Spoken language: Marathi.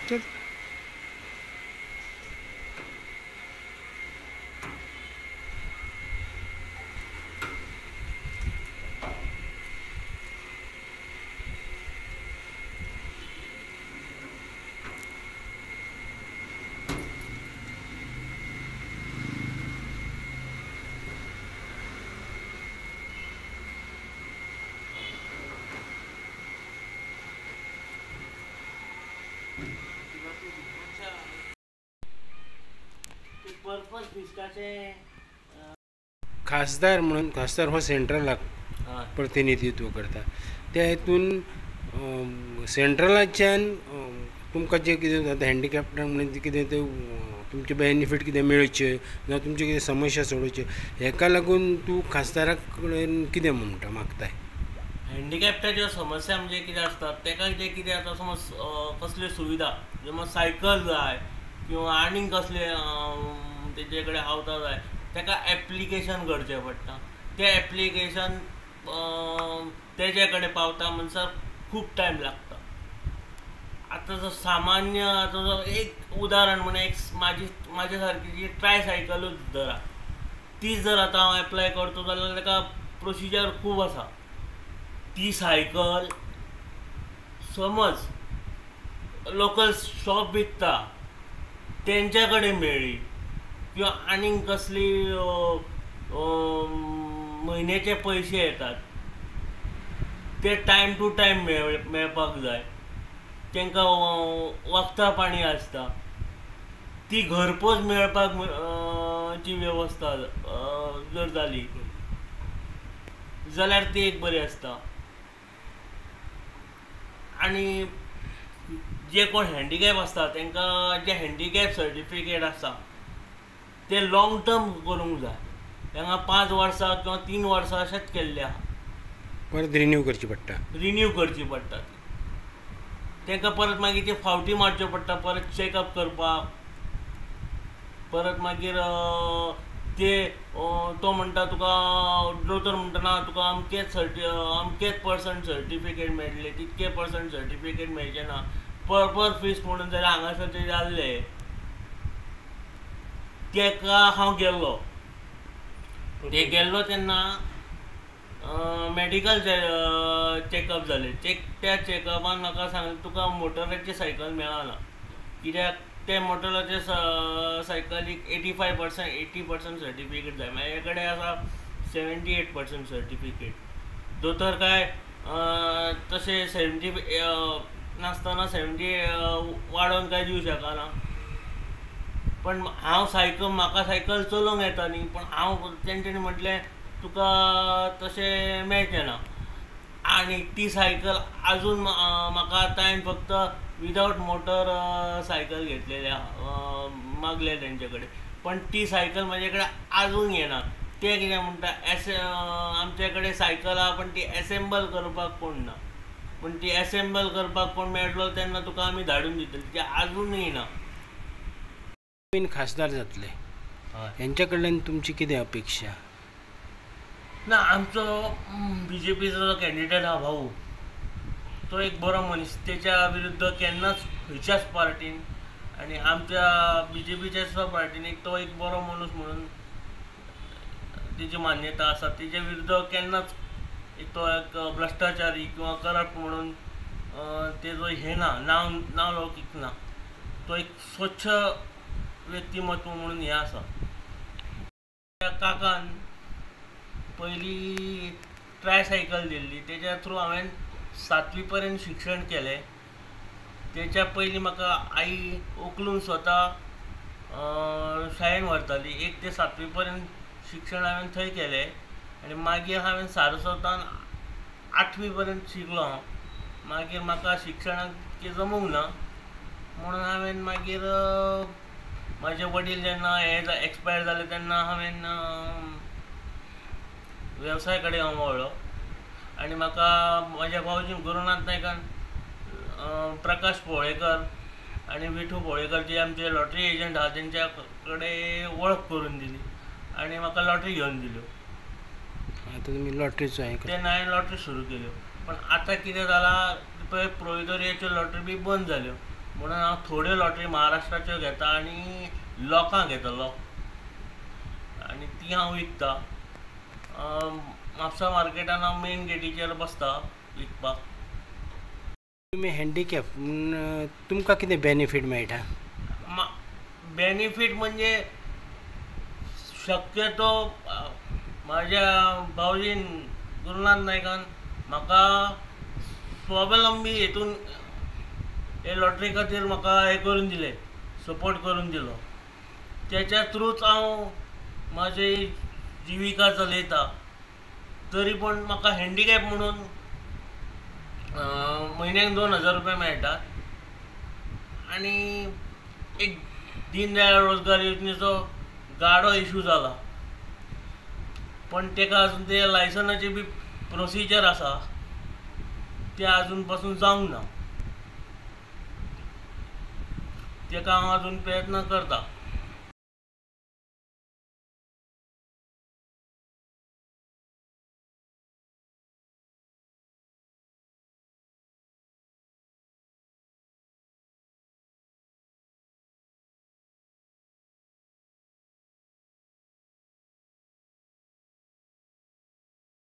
चल खासदार म्हणून खासदार हो सेंट्रलाक प्रतिनिधित्व करता त्या हेतून सेंट्रलाच्यान तुमकां जे कितें जाता हँडिकॅप्टांक म्हणून कितें ते तुमचे बेनिफीट कितें मेळचे ना तुमचे कितें समस्या सोडोवचे हेका लागून तूं खासदारा कडेन कितें म्हणटा मागताय? हँडिकॅप्टाच्यो समस्या म्हणजे कितें आसता तेका जे कितें आतां समज कसल्यो सुविधा समज सायकल जाय किंवा आनीक कसले तेजे कडेन हावता जाय तेका एप्लिकेशन करचें पडटा. तें एप्लिकेशन तेजे कडेन पावता म्हणसर खूब टायम लागता. आतां जो सामान्य आतां जो एक उदाहरण म्हणून एक म्हाजे सारकी जी ट्रायसायकलूच धरा ती जर आतां हांव एप्लाय करता जाल्यार तेका प्रोसिजर खूब आसा. ती सायकल समज लोकल शॉप विकता तेंच्या कडेन मेळ्ळी किंवा आनीक कसली म्हयन्याचे पयशे येतात ते टायम टू टायम मेळपाक जाय. तांकां वखदां पाणी आसता ती घरपोच मेळपाक ची वेवस्था जर जाली जाल्यार ती एक बरी आसता. आनी जे कोण हँडिकॅप आसता तांकां जे हँडिकॅप सर्टिफिकेट आसा ते लॉंग टर्म करूंक जाय. तांकां 5 वर्सां किंवा 3 वर्सां अशेंच केल्ले आहा. परत रिन्यू करची पडटा. तांकां परत मागीर ते फावटी मारच्यो पडटा परत चॅकअप करपाक. परत मागीर ते तो म्हणटा तुका दोतोर म्हणटा ना तुका अमकेच पर्संट सर्टिफिकेट मेळटलें तितके पर्संट सर्टिफिकेट मेळचें ना. पर फीस म्हणून जर हांगासर ते जाल्ले तेका हांव गेल्लो तेन्ना मेडिकल चॅकअप जालें. त्या चॅकअपान म्हाका सांगलें तुका मोटराची सायकल मेळना कित्याक ते मोटराचे सायकलीक 80% सर्टिफिकेट जाय. म्हाजे कडेन आसा 78% सर्टिफिकेट. दोतोर काय तशें 70 नासतना 70 वाडोवन काय दिवं शकना. पण हांव म्हाका सायकल चलोवंक येता न्ही पण हांव तेंच्यांनी म्हटलें तुका तशें मेळचें ना. आनी ती सायकल आजून म्हाका आतां हांवें फक्त विदावट मोटर सायकल घेतलेली मागले तेंचे कडेन पण ती सायकल म्हाजे कडेन आजून येना. ते कितें म्हणटा आमचे कडेन सायकल आहा पण ती एसेंबल करपाक कोण ना. पण ती एसेंबल करपाक कोण मेळटलो तेन्ना तुका आमी धाडून दितले. ती आजून येना. खासदार जातले हेंच्या कडल्यान तुमची कितें अपेक्षा? ना आमचो BJPचो जो कॅन्डिडेट आहा भाऊ तो एक बरो मनीस. तेच्या विरुद्ध केन्नाच खंयच्याच पार्टीन आनी आमच्या BJPच्या पार्टीन तो एक बरो मनीस म्हणून तेजी मान्यता आसा. तेजे विरुद्ध केन्नाच तो एक भ्रश्टाचारी किंवा करप्ट म्हणून तेजो हें ना नांव लौकीक ना. तो एक स्वच्छ व्यक्तिमत्व म्हणून हें आसा. त्या काकान पयलीं ट्रायसायकल दिल्ली तेच्या थ्रू हांवें 7वी पर्यंत शिक्षण केलें. तेच्या पयलीं म्हाका आई उखलून स्वता शाळेन व्हरताली. 1 ते 7वी पर्यंत शिक्षण हांवें थंय केलें आनी मागीर हांवें सारस्वतान 8वी पर्यंत शिकलो हांव. मागीर म्हाका शिक्षणाक तितकें जमूंक ना म्हणून हांवें मागीर म्हाजे वडील जेन्ना एक्सपायर जाले तेन्ना हांवें वेवसाय कडेन हांव वळ्ळो आनी म्हाका म्हाज्या भावजीन गुरुनाथ नायकान प्रकाश पोळेकर आनी विठू पोळेकर जे आमचे लॉटरी एजंट आहा तेंच्या कडेन वळख करून दिली आनी म्हाका लॉटरी घेवन दिल्यो. आतां तुमी लॉटरीचो तेन्ना हांवें लॉटरी सुरू केल्यो. पण आतां कितें जालां पळय प्रोविजोरियाच्यो लॉटरी बी बंद जाल्यो म्हणून हांव थोड्यो लॉटरी महाराष्ट्राच्यो घेता आनी लोकांक घेतलो आनी ती हांव विकता. म्हापसा मार्केटान हांव मेन गेटीचेर बसता विकपाक. तुमी हँडिकॅप म्हूण तुमकां कितें बेनिफीट मेळटा? बेनिफीट म्हणजे शक्यतो म्हाज्या भावजीन गुरुनाथ नायकान म्हाका स्वावलंबी हेतून हे लॉटरी खातीर म्हाका हे करून दिले, सपोर्ट करून दिलो. त्याच्या थ्रूच हांव म्हाजी जिविका चलयता. तरी पण म्हाका हँडिकॅप म्हणून म्हयन्याक 2000 रुपया मेळटात आनी एक दीनदयाळ रोजगार योजनेचो गाडो इश्यू जाला, पण तेका अजून ते लायसनाची बी प्रोसिजर आसा, ते अजून पासून जावंक ना. तेका हांव अजून प्रयत्न करता.